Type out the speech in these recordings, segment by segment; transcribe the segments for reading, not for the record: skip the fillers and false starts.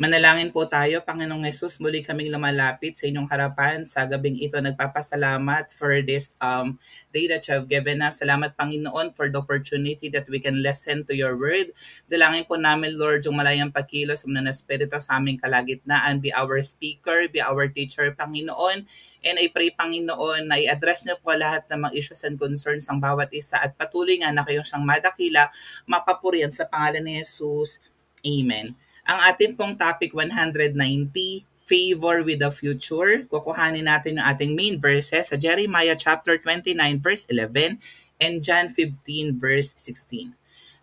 Manalangin po tayo, Panginoong Yesus, muli kaming lumalapit sa inyong harapan sa gabing ito. Nagpapasalamat for this day that you have given us. Salamat, Panginoon, for the opportunity that we can listen to your word. Dalangin po namin, Lord, yung malayang pagkilos ng Espiritu sa aming kalagitnaan. Be our speaker, be our teacher, Panginoon. And I pray, Panginoon, na i-address niyo po lahat ng mga issues and concerns ng bawat isa at patuloy nga na kayong siyang madakila, mapapurihan sa pangalan ni Jesus. Amen. Ang ating pong topic 190, favor with the future. Kukuhanin natin yung ating main verses sa Jeremiah chapter 29 verse 11 and John 15 verse 16.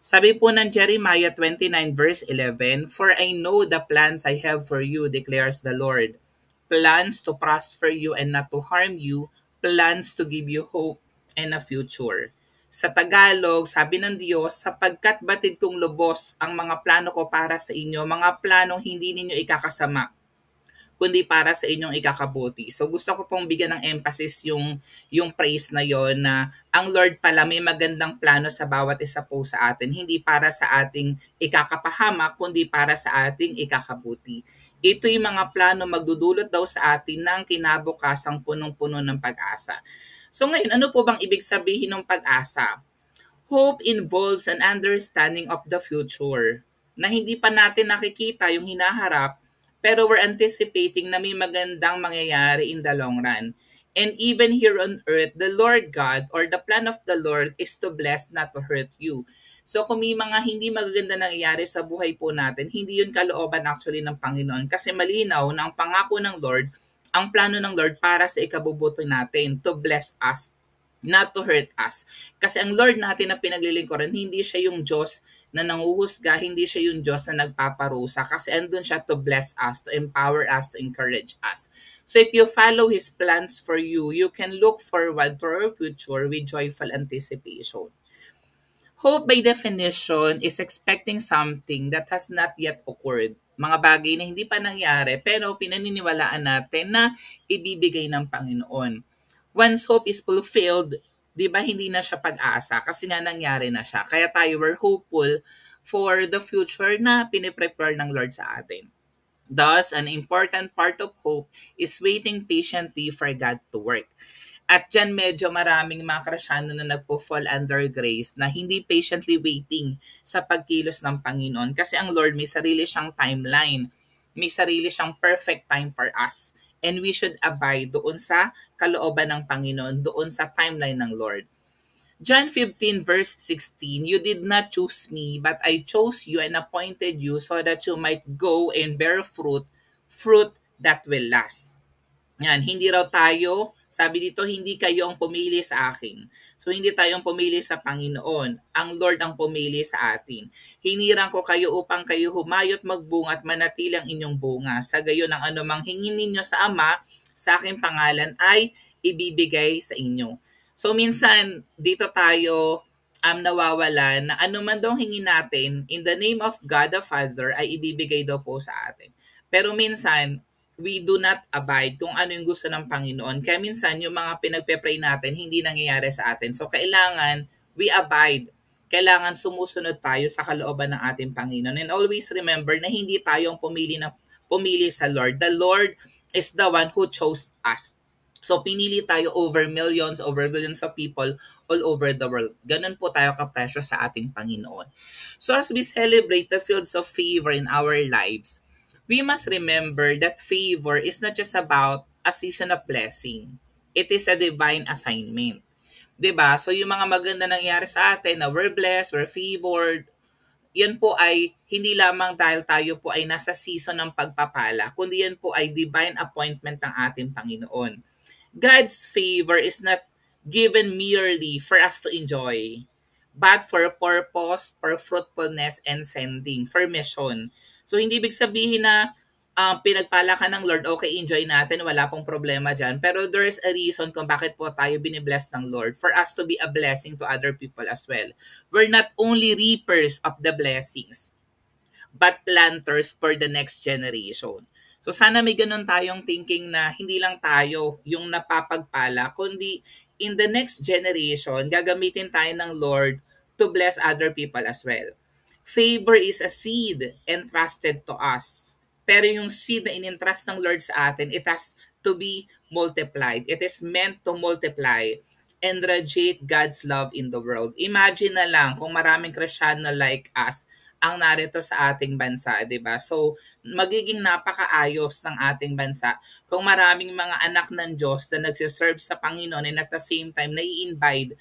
Sabi po ng Jeremiah 29 verse 11, "For I know the plans I have for you, declares the Lord. Plans to prosper you and not to harm you, plans to give you hope and a future." Sa Tagalog, sabi ng Diyos, sapagkat batid kong lubos ang mga plano ko para sa inyo, mga planong hindi ninyo ikakasama, kundi para sa inyong ikakabuti. So gusto ko pong bigyan ng emphasis yung praise na yon na ang Lord pala may magandang plano sa bawat isa po sa atin, hindi para sa ating ikakapahamak, kundi para sa ating ikakabuti. Ito yung mga plano magdudulot daw sa atin ng kinabukasang punong-puno ng pag-asa. So ngayon, ano po bang ibig sabihin ng pag-asa? Hope involves an understanding of the future na hindi pa natin nakikita yung hinaharap, pero we're anticipating na may magandang mangyayari in the long run. And even here on earth, the Lord God or the plan of the Lord is to bless, not to hurt you. So kung may mga hindi magaganda nangyayari sa buhay po natin, hindi yun kalooban actually ng Panginoon. Kasi malinaw na ang pangako ng Lord, ang plano ng Lord para sa ikabubuti natin, to bless us, not to hurt us. Kasi ang Lord natin na pinaglilingkuran, hindi siya yung Diyos na nanguhusga, hindi siya yung Diyos na nagpaparusa. Kasi andun siya to bless us, to empower us, to encourage us. So if you follow His plans for you, you can look forward to our future with joyful anticipation. Hope by definition is expecting something that has not yet occurred. Mga bagay na hindi pa nangyari pero pinaniniwalaan natin na ibibigay ng Panginoon. Once hope is fulfilled, di ba hindi na siya pag-asa kasi nga nangyari na siya. Kaya tayo were hopeful for the future na piniprepare ng Lord sa atin. Thus, an important part of hope is waiting patiently for God to work. At dyan medyo maraming mga Kristyano na nagpo-fall under grace na hindi patiently waiting sa pagkilos ng Panginoon. Kasi ang Lord may sarili siyang timeline. May sarili siyang perfect time for us. And we should abide doon sa kalooban ng Panginoon, doon sa timeline ng Lord. John 15 verse 16, "You did not choose me, but I chose you and appointed you so that you might go and bear fruit, fruit that will last." Yan, hindi raw tayo, sabi dito, hindi kayo ang pumili sa akin. So, hindi tayong pumili sa Panginoon. Ang Lord ang pumili sa atin. Hinirang ko kayo upang kayo humayot magbunga at manatili ang inyong bunga. Sa gayon, ang anumang hingin ninyo sa Ama, sa aking pangalan ay ibibigay sa inyo. So, minsan, dito tayo nawawalan na anuman daw hingin natin in the name of God the Father ay ibibigay daw po sa atin. Pero minsan, we do not abide kung ano yung gusto ng Panginoon. Kaya minsan, yung mga pinagpe-pray natin, hindi nangyayari sa atin. So, kailangan we abide. Kailangan sumusunod tayo sa kalooban ng ating Panginoon. And always remember na hindi tayong pumili sa Lord. The Lord is the one who chose us. So, pinili tayo over billions of people all over the world. Ganun po tayo ka-precious sa ating Panginoon. So, as we celebrate the fields of favor in our lives, we must remember that favor is not just about a season of blessing. It is a divine assignment. 'Di ba? So yung mga maganda nangyari sa atin na we're blessed, we're favored, yan po ay hindi lamang dahil tayo po ay nasa season ng pagpapala, kundi yan po ay divine appointment ng ating Panginoon. God's favor is not given merely for us to enjoy, but for a purpose, for fruitfulness and sending, for mission. So hindi ibig sabihin na pinagpala ka ng Lord, okay, enjoy natin, wala pong problema dyan. Pero there's a reason kung bakit po tayo binibless ng Lord, for us to be a blessing to other people as well. We're not only reapers of the blessings, but planters for the next generation. So sana may ganun tayong thinking na hindi lang tayo yung napapagpala, kundi in the next generation, gagamitin tayo ng Lord to bless other people as well. Favor is a seed entrusted to us. Pero yung seed na inintrust ng Lord sa atin, it has to be multiplied. It is meant to multiply and radiate God's love in the world. Imagine na lang kung maraming Kristiyano like us ang narito sa ating bansa, 'di ba? So, magiging napakaayos ng ating bansa kung maraming mga anak ng Diyos na nagsiserve sa Panginoon and at the same time nai-imbibe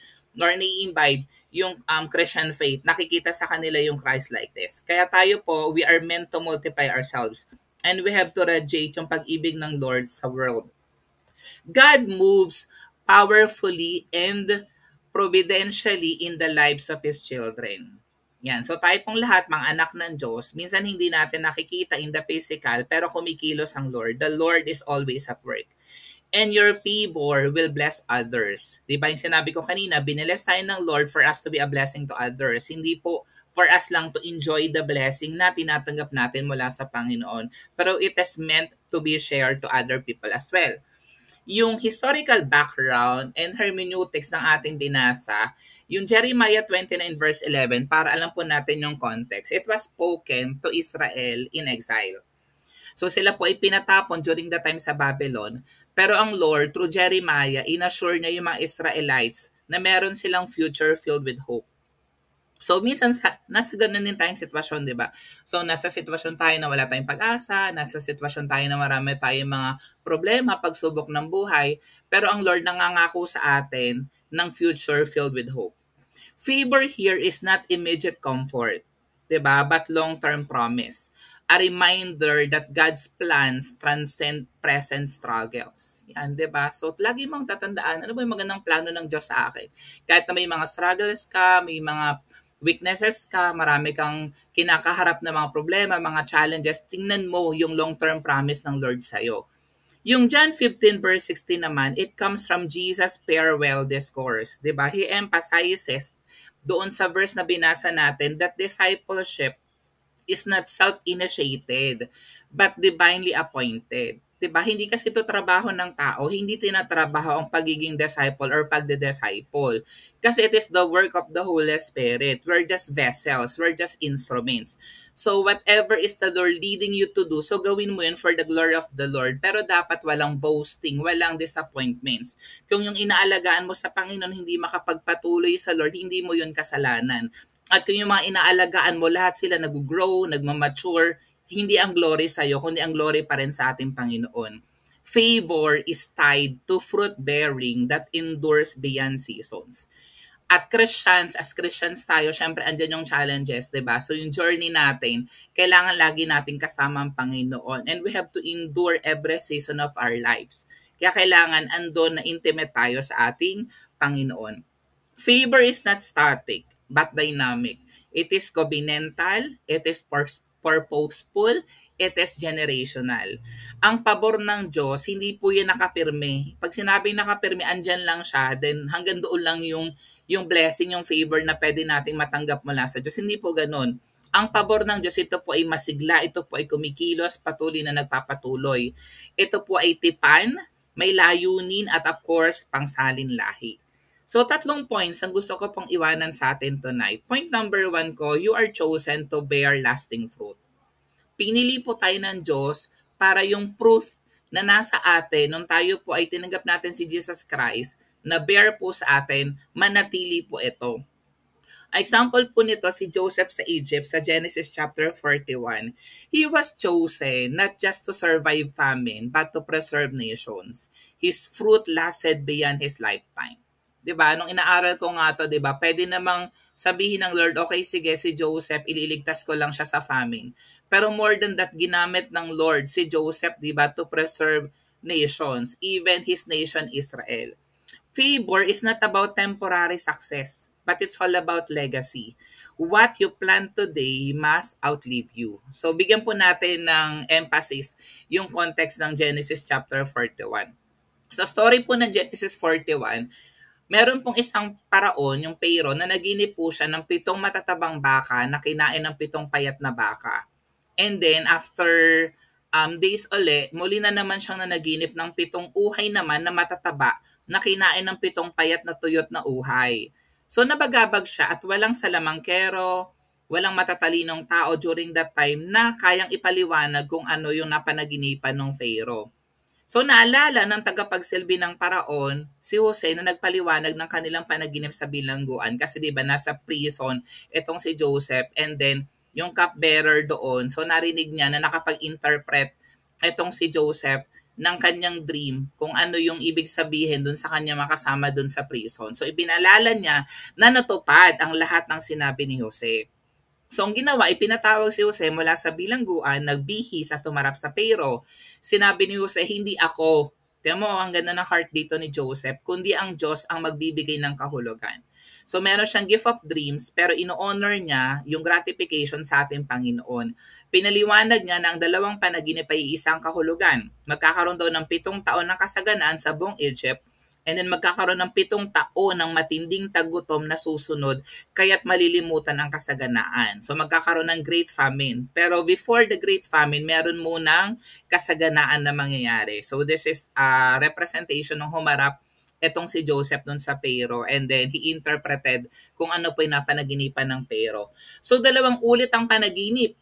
yung Christian faith, nakikita sa kanila yung Christ likeness. Kaya tayo po, we are meant to multiply ourselves and we have to radiate yung pag-ibig ng Lord sa world. God moves powerfully and providentially in the lives of His children. Yan. So tayo pong lahat, mga anak ng Diyos, minsan hindi natin nakikita in the physical, pero kumikilos ang Lord. The Lord is always at work. And your favor will bless others. Di ba yung sinabi ko kanina, biniles tayo ng Lord for us to be a blessing to others. Hindi po for us lang to enjoy the blessing na tinatanggap natin mula sa Panginoon. Pero it is meant to be shared to other people as well. Yung historical background and hermeneutics ng ating binasa, yung Jeremiah 29 verse 11, para alam po natin yung context, it was spoken to Israel in exile. So sila po ay pinatapon during the time sa Babylon, pero ang Lord, through Jeremiah, inassure niya yung mga Israelites na meron silang future filled with hope. So minsan nasa ganun din tayong sitwasyon, di ba? So nasa sitwasyon tayo na wala tayong pag-asa, nasa sitwasyon tayo na marami tayong mga problema, pagsubok ng buhay, pero ang Lord nangangako sa atin ng future filled with hope. Favor here is not immediate comfort, di ba? But long-term promise. A reminder that God's plans transcend present struggles. Yan, di ba? So, lagi mong tatandaan, ano ba yung magandang plano ng Diyos sa akin? Kahit na may mga struggles ka, may mga weaknesses ka, marami kang kinakaharap na mga problema, mga challenges, tingnan mo yung long-term promise ng Lord sa'yo. Yung John 15 verse 16 naman, it comes from Jesus' farewell discourse. Diba? He emphasizes doon sa verse na binasa natin that discipleship is not self-initiated but divinely appointed. Diba? Hindi kasi ito trabaho ng tao, hindi tinatrabaho ang pagiging disciple or pagde-disciple. Kasi it is the work of the Holy Spirit. We're just vessels, we're just instruments. So whatever is the Lord leading you to do, so gawin mo yun for the glory of the Lord. Pero dapat walang boasting, walang disappointments. Kung yung inaalagaan mo sa Panginoon hindi makapagpatuloy sa Lord, hindi mo yun kasalanan. At kung yung mga inaalagaan mo, lahat sila nag-grow, nagmamature, hindi ang glory sa iyo, kundi ang glory pa rin sa ating Panginoon. Favor is tied to fruit bearing that endures beyond seasons. At Christians, as Christians tayo, syempre andyan yung challenges, 'di ba? So yung journey natin, kailangan lagi nating kasama ang Panginoon and we have to endure every season of our lives. Kaya kailangan andon na intimate tayo sa ating Panginoon. Favor is not static, but dynamic. It is covenantal, it is purposeful, it is generational. Ang pabor ng Diyos, hindi po yan nakapirme. Pag sinabing nakapirme, andyan lang siya, then hanggang doon lang yung blessing, yung favor na pwede nating matanggap mula sa Diyos. Hindi po ganun. Ang pabor ng Diyos, ito po ay masigla, ito po ay kumikilos, patuloy na nagpapatuloy. Ito po ay tipan, may layunin at of course, pangsalin lahi. So, 3 points ang gusto ko pong iwanan sa atin tonight. Point number 1 ko, you are chosen to bear lasting fruit. Pinili po tayo ng Diyos para yung proof na nasa atin, nung tayo po ay tinanggap natin si Jesus Christ, na bear po sa atin, manatili po ito. Example po nito si Joseph sa Egypt sa Genesis chapter 41. He was chosen not just to survive famine but to preserve nations. His fruit lasted beyond his lifetime. 'Di ba? Nung inaaral ko nga 'to, 'di ba? Pwede namang sabihin ng Lord, okay, sige, si Joseph, ililigtas ko lang siya sa famine. Pero more than that, ginamit ng Lord si Joseph, 'di ba, to preserve nations, even his nation Israel. Favor is not about temporary success, but it's all about legacy. What you plant today must outlive you. So bigyan po natin ng emphasis yung context ng Genesis chapter 41. Sa story po ng Genesis 41, meron pong isang paraon, yung Pharaoh, na naginip po siya ng 7 matatabang baka na kinain ng 7 payat na baka. And then, after days uli, muli na naman siyang nanaginip ng 7 uhay naman na matataba na kinain ng 7 payat na tuyot na uhay. So, nabagabag siya at walang salamangkero, walang matatalinong tao during that time na kayang ipaliwanag kung ano yung napanaginipan ng Pharaoh. So naalala ng tagapagsilbi ng paraon, si Jose na nagpaliwanag ng kanilang panaginip sa bilangguan kasi 'di ba nasa prison itong si Joseph and then yung cupbearer doon. So narinig niya na nakapag-interpret itong si Joseph ng kanyang dream kung ano yung ibig sabihin dun sa kanya makasama dun sa prison. So ipinalala niya na natupad ang lahat ng sinabi ni Jose. So ang ginawa, ipinatawag si Jose mula sa bilangguan, nagbihis at tumarap sa Pero. Sinabi ni Jose, hindi ako. Tiyan mo, ang ganda ng heart dito ni Joseph, kundi ang Diyos ang magbibigay ng kahulugan. So meron siyang gift of dreams, pero ino-honor niya yung gratification sa ating Panginoon. Pinaliwanag niya na ang dalawang panaginip ay isang kahulugan. Magkakaroon daw ng 7 taon ng kasaganaan sa buong Egypt, and then magkakaroon ng 7 taon ng matinding tagutom na susunod kaya't malilimutan ang kasaganaan. So magkakaroon ng Great Famine. Pero before the Great Famine, meron munang kasaganaan na mangyayari. So this is a representation ng humarap etong si Joseph dun sa Pero and then he interpreted kung ano po yung napanaginipan ng Pero. So dalawang ulit ang panaginip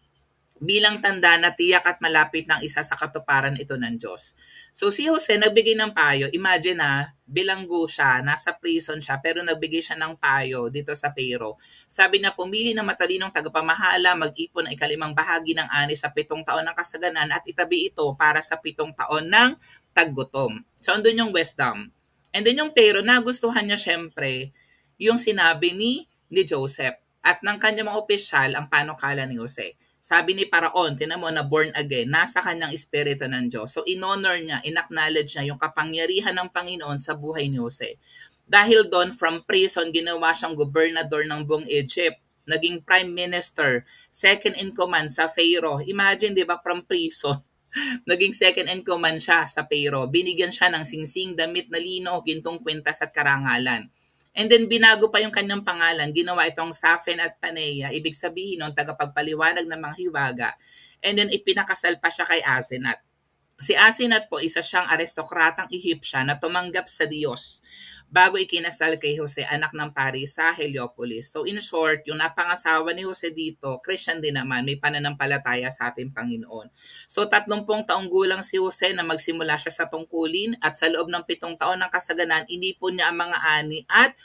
bilang tanda na tiyak at malapit ng isa sa katuparan ito ng Diyos. So si Jose nagbigay ng payo, imagine na bilanggo siya, nasa prison siya, pero nagbigay siya ng payo dito sa Pero. Sabi na pumili ng matalinong tagapamahala, mag-ipon ng ikalimang bahagi ng ani sa 7 taon ng kasaganan at itabi ito para sa 7 taon ng taggutom. So andun yung wisdom. And then yung Pero, nagustuhan niya syempre yung sinabi ni Joseph at ng kanyang mga opisyal ang panukala ni Jose. Sabi ni Paraon, tinan mo na born again, nasa kanyang espiritu ng Diyos. So in-honor niya, in-acknowledge niya yung kapangyarihan ng Panginoon sa buhay ni Jose. Dahil doon, from prison, ginawa siyang gobernador ng buong Egypt. Naging prime minister, second in command sa Pharaoh. Imagine, di ba, from prison, naging second in command siya sa Pharaoh. Binigyan siya ng singsing, damit na lino, gintong kwintas at karangalan. And then binago pa yung kanyang pangalan, ginawa itong Safen at Paneya, ibig sabihin ng tagapagpaliwanag ng mga hiwaga. And then ipinakasal pa siya kay Asenat. Si Asenat po, isa siyang aristokratang Egyptian na tumanggap sa Diyos bago ikinasal kay Jose, anak ng pari sa Heliopolis. So in short, yung napangasawa ni Jose dito, Christian din naman, may pananampalataya sa ating Panginoon. So 30 taong gulang si Jose na magsimula siya sa tungkulin at sa loob ng 7 taon ng kasaganan, inipon niya ang mga ani at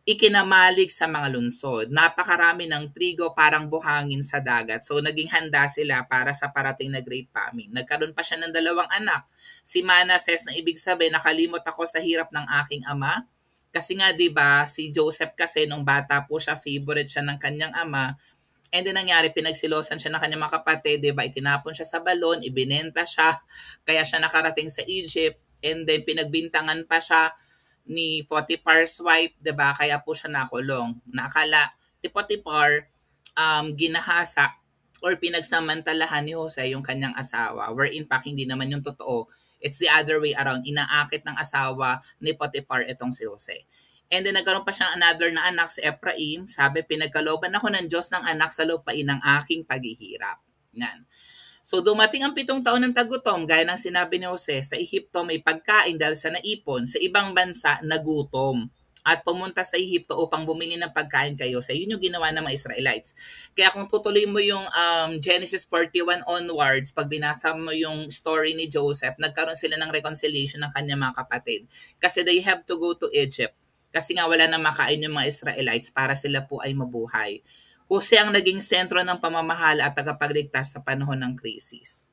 ikinamalig sa mga lungsod. Napakarami ng trigo parang buhangin sa dagat. So naging handa sila para sa parating na Great Famine. Nagkaroon pa siya ng 2 anak. Si Manases na ibig sabihin, nakalimot ako sa hirap ng aking ama. Kasi nga 'di ba, si Joseph kasi nung bata po siya, favorite siya ng kanyang ama. And then nangyari, pinagsilosan siya ng kanyang mga kapatid, 'di ba? Itinapon siya sa balon, ibinenta siya, kaya siya nakarating sa Egypt. And then pinagbintangan pa siya ni Potiphar's wife, 'di ba? Kaya po siya nakulong. Nakala ni Potiphar ginahasa or pinagsamantalahan ni Jose yung kanyang asawa, wherein pa hindi naman yung totoo. It's the other way around. Inaakit ng asawa ni Potiphar itong si Jose. And then nagkaroon pa siya ng another na anak, si Ephraim. Sabi, pinagkalooban ako ng Diyos ng anak sa lupain ng aking paghihirap. Yan. So dumating ang 7 taon ng tagutom, gaya ng sinabi ni Jose, sa Ehipto may pagkain dahil sa naipon, sa ibang bansa nagutom at pumunta sa Ehipto upang bumili ng pagkain kay Jose. Yun yung ginawa ng mga Israelites. Kaya kung tutuloy mo yung Genesis 41 onwards, pag binasa mo yung story ni Joseph, nagkaroon sila ng reconciliation ng kanyang mga kapatid. Kasi they have to go to Egypt. Kasi nga wala na makain yung mga Israelites para sila po ay mabuhay. Jose ang naging sentro ng pamamahala at tagapagligtas sa panahon ng krisis.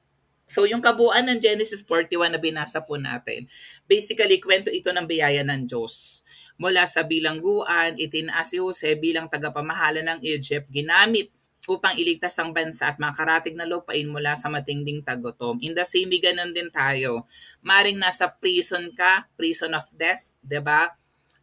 So yung kabuuan ng Genesis 41 na binasa po natin, basically kwento ito ng biyaya ng Diyos. Mula sa bilangguan, itinaas si Jose bilang tagapamahala ng Egypt, ginamit upang iligtas ang bansa at makaratig na lupain mula sa matinding tagutom. In the same, ganun din tayo. Maring nasa prison ka, prison of death, 'di ba?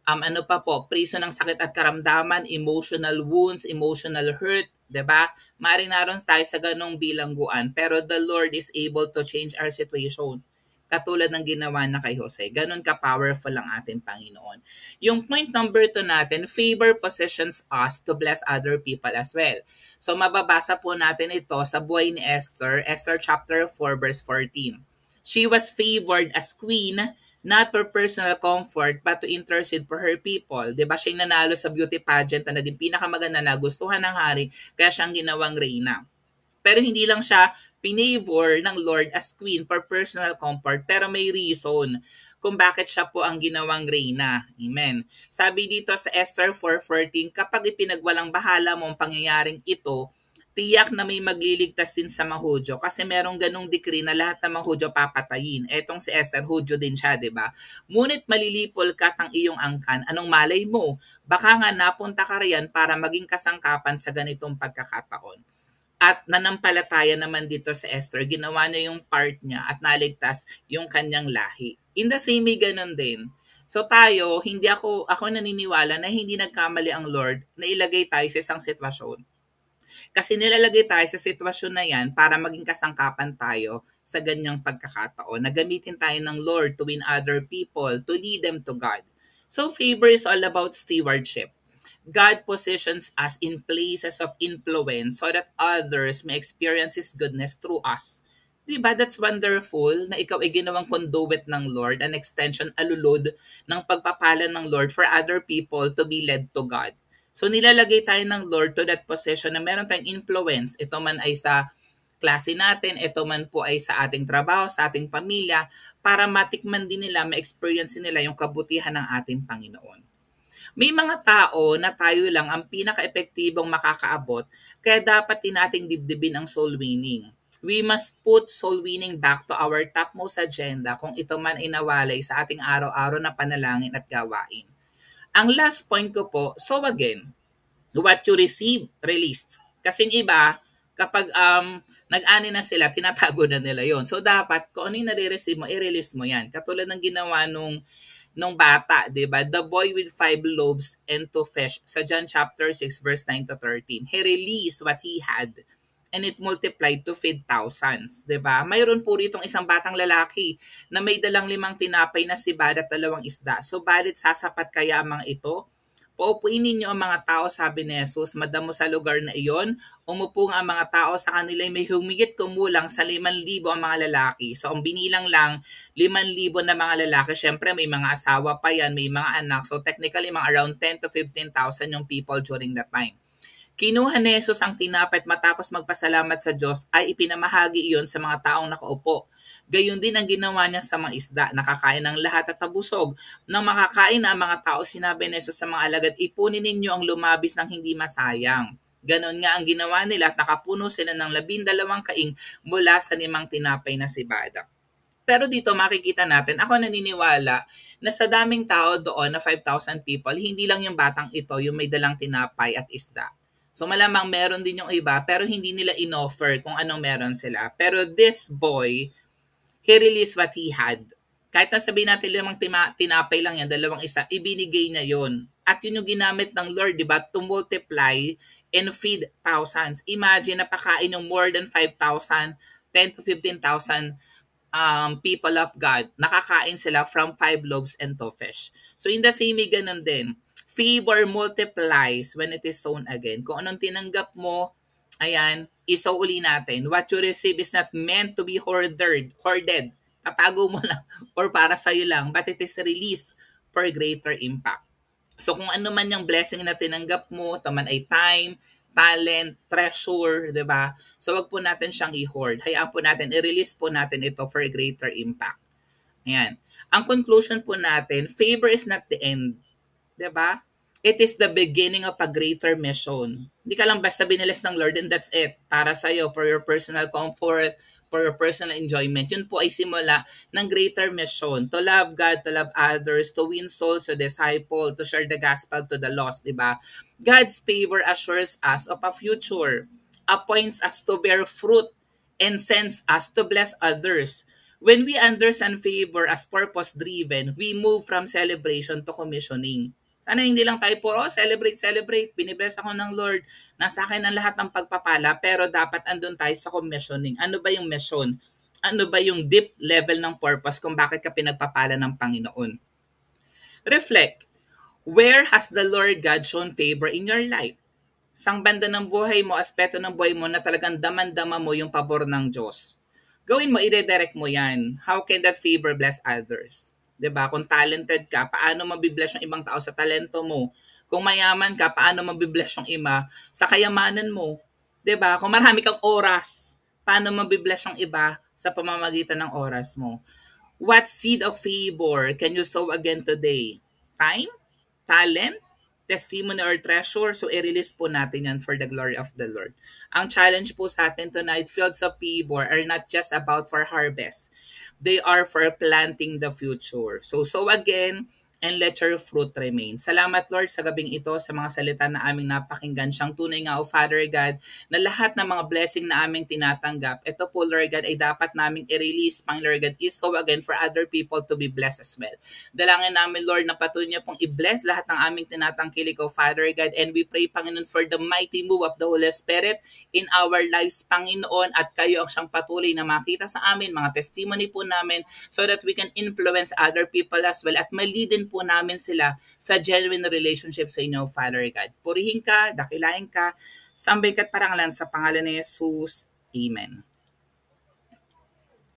Ano pa po, prison ng sakit at karamdaman, emotional wounds, emotional hurt, 'di ba? Maaring naroon tayo sa ganong bilangguan, pero the Lord is able to change our situation. Katulad ng ginawa na kay Jose. Ganon ka-powerful ang ating Panginoon. Yung point number 2 natin, favor positions us to bless other people as well. So mababasa po natin ito sa buhay ni Esther, Esther chapter 4 verse 14. She was favored as queen not for personal comfort but to intercede for her people. 'Di ba? Siya yung nanalo sa beauty pageant na naging pinakamaganda na gustuhan ng hari kaya siyang ginawang reyna. Pero hindi lang siya pinavor ng Lord as queen for personal comfort pero may reason kung bakit siya po ang ginawang reyna. Amen. Sabi dito sa Esther 4:14, kapag ipinagwalang bahala mo ang pangyayaring ito, tiyak na may magliligtas din sa mga Hudyo kasi merong ganung decree na lahat ng mga Hudyo papatayin. Etong si Esther, Hudyo din siya, di ba? Ngunit malilipol ka ang iyong angkan. Anong malay mo? Baka nga napunta ka riyan para maging kasangkapan sa ganitong pagkakataon. At nanampalataya naman dito sa Esther, ginawa niya yung part niya at naligtas yung kanyang lahi. In the same way, ganun din. So tayo, ako naniniwala na hindi nagkamali ang Lord na ilagay tayo sa isang sitwasyon. Kasi nilalagay tayo sa sitwasyon na yan para maging kasangkapan tayo sa ganyang pagkakataon. Nagamitin tayo ng Lord to win other people, to lead them to God. So favor is all about stewardship. God positions us in places of influence so that others may experience His goodness through us. Diba? That's wonderful na ikaw ay ginawang conduit ng Lord, an extension, alulod ng pagpapala ng Lord for other people to be led to God. So nilalagay tayo ng Lord to that position na meron tayong influence. Ito man ay sa klase natin, ito man po ay sa ating trabaho, sa ating pamilya, para matikman din nila, ma-experience nila yung kabutihan ng ating Panginoon. May mga tao na tayo lang ang pinaka-epektibong makakaabot, kaya dapat din nating dibdibin ang soul winning. We must put soul winning back to our topmost agenda kung ito man ay nawalay sa ating araw-araw na panalangin at gawain. Ang last point ko po, so again, what you receive, released. Kasing iba, kapag nag-ani na sila, tinatago na nila yon. So dapat, kung ano yung nare-receive mo, i-release mo yan. Katulad ng ginawa nung bata, 'di ba? The boy with 5 loaves and 2 fish sa John chapter 6 verse 9 to 13. He released what he had and it multiplied to feed thousands, 'di ba? Mayroon po ritong isang batang lalaki na may dalang 5 tinapay na sibad at 2 isda. So balit sasapat kaya ang mga ito? Paupuin ninyo ang mga tao, sabi ni Jesus, madamo sa lugar na iyon. Umupo nga ang mga tao sa kanila, may humigit kumulang sa 5,000 ang mga lalaki. So ang binilang lang, 5,000 na mga lalaki. Siyempre may mga asawa pa yan, may mga anak. So technically mga around 10 to 15,000 yung people during that time. Kinuha ni Jesus ang tinapay at matapos magpasalamat sa Diyos ay ipinamahagi iyon sa mga taong nakaupo. Gayon din ang ginawa niya sa mga isda, nakakain ng lahat at nabusog. Nang makakain na ang mga tao, sinabi ni Jesus sa mga alagad, ipunin ninyo ang lumabis ng hindi masayang. Ganon nga ang ginawa nila at nakapuno sila ng 12 kaing mula sa 5 tinapay na sibada. Pero dito makikita natin, ako naniniwala na sa daming tao doon na 5,000 people, hindi lang yung batang ito yung may dalang tinapay at isda. So malamang meron din yung iba pero hindi nila inoffer kung anong meron sila. Pero this boy, he released what he had. Kahit na sabihin natin 5 tinapay lang yan, 2 isa, ibinigay niya yon. At yun yung ginamit ng Lord, di ba? To multiply and feed thousands. Imagine, napakain yung more than 5,000, 10 to 15,000 people of God. Nakakain sila from 5 loaves and 2 fish. So in the same way, ganun din. Favor multiplies when it is sown again. Kung anong tinanggap mo, ayan, isaw uli natin. What you receive is not meant to be hoarded. Tatago mo lang or para sa'yo lang, but it is released for greater impact. So kung ano man yung blessing na tinanggap mo, ito man ay time, talent, treasure, di ba? So wag po natin siyang i-hoard. Hayaan po natin, i-release po natin ito for a greater impact. Ayan. Ang conclusion po natin, favor is not the end. Di ba? It is the beginning of a greater mission. Hindi ka lang basta binilis ng Lord and that's it. Para sa'yo, for your personal comfort, for your personal enjoyment. Yun po ay simula ng greater mission. To love God, to love others, to win souls, to disciple, to share the gospel to the lost. Diba? God's favor assures us of a future, appoints us to bear fruit, and sends us to bless others. When we understand favor as purpose-driven, we move from celebration to commissioning. Sana hindi lang tayo puro, celebrate, binibless ako ng Lord, nasa akin ang lahat ng pagpapala, pero dapat andun tayo sa commissioning. Ano ba yung mission? Ano ba yung deep level ng purpose kung bakit ka pinagpapala ng Panginoon? Reflect, where has the Lord God shown favor in your life? Sang banda ng buhay mo, aspeto ng buhay mo na talagang daman-dama mo yung pabor ng Diyos. Gawin mo, i-redirect mo yan. How can that favor bless others? 'Di ba? Kung talented ka, paano mabibless yung ibang tao sa talento mo? Kung mayaman ka, paano mabibless yung iba sa kayamanan mo? 'Di ba? Kung marami kang oras, paano mabibless yung iba sa pamamagitan ng oras mo? What seed of favor can you sow again today? Time? Talent? Testimony or treasure? So, i-release po natin yan for the glory of the Lord. Ang challenge po sa atin tonight, fields of favor are not just about for harvest. They are for planting the future. So, sow again, and let your fruit remain. Salamat Lord sa gabing ito sa mga salita na aming napakinggan. Siyang tunay nga o Father God na lahat ng mga blessing na aming tinatanggap, ito po Lord God ay dapat naming i-release, Pang Lord God, is so again for other people to be blessed as well. Dalangin namin Lord na patuloy niyo pong i-bless lahat ng aming tinatangkilik o Father God, and we pray Panginoon for the mighty move of the Holy Spirit in our lives Panginoon, at kayo ang siyang patuloy na makita sa amin, mga testimony po namin, so that we can influence other people as well at malidin po namin sila sa genuine relationship sa inyo, Father God. Purihin ka, dakilain ka, sambay ka't parangalan sa pangalan ni Jesus. Amen.